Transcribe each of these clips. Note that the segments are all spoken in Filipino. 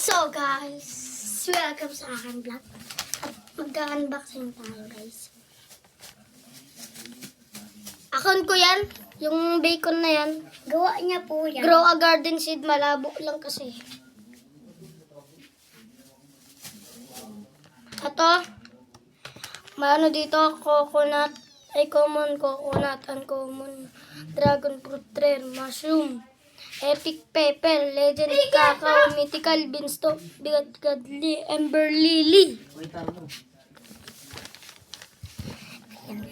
So guys, welcome sa aking vlog. At magka-unboxing tayo guys. Account ko yan, yung bacon na yan. Gawa niya po yan. Grow a garden seed, malabo lang kasi. Ito, maano dito, coconut, ay common coconut, uncommon, dragon fruit rare, mushroom, epic pepper, legend cacao, mythical beanstalk, bigat godly, ember lily.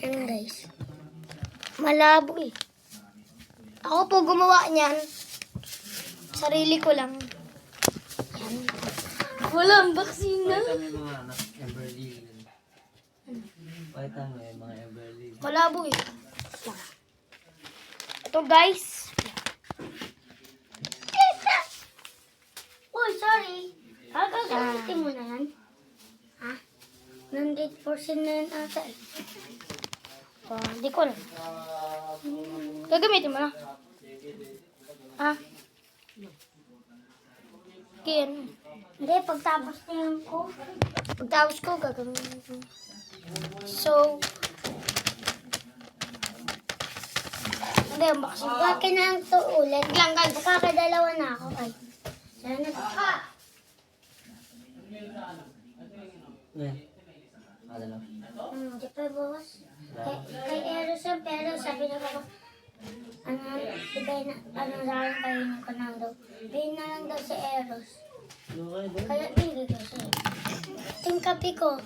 Ayan guys. Malabo eh. Ako po gumawa niyan. Sarili ko lang. Yan. Wala unboxing na. Pakita mo yung mga anak, Emberly. Pakita mo yung mga Emberly. Malabo eh. Ito guys. Uy, sorry. Gagamitin mo na yan. Ha? 100% na yan ata eh. Di ko alam. Gagamitin mo na. Ha? Kaya Hindi, pagtapos na yan ko. pagtapos ko gagamitin ko. So, hindi, unboxing ko. Huwag ka na lang ito ulit. Lang guys. Nakakadalawa na ako. Ay. Sana. Ngayon. Dalawa. Di pa boss. Kay Eros yan, pero sabi na ako, ibay na, lang kainin ko na daw. Bayin na lang daw si Eros. Kaya bigay ko siya. Ito yung kape ko.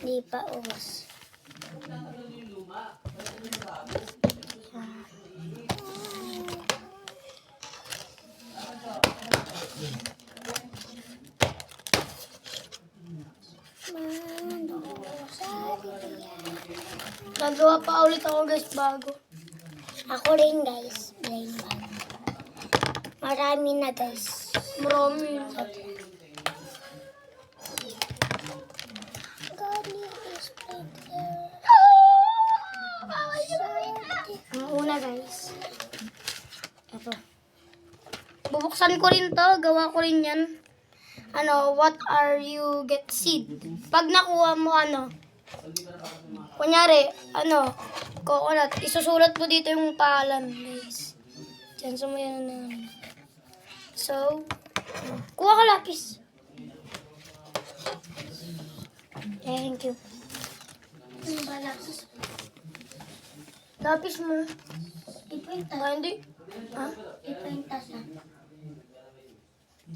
Di pa uwas. Gagawa pa ulit ako guys bago. Ako rin guys, plain bag. Marami na guys. Marami. Ang una guys. Ito. Bubuksan ko rin to. Gawa ko rin yan. What are you get seed? Pag nakuha mo kunyari, coconut. Isusulat mo dito yung pangalan guys. Diyan sa mo yan na. So, kuha ka lapis. Thank you. Ano ba lapis? Lapis mo. Ipintas. Ah, hindi. Ha? Ipintas yan.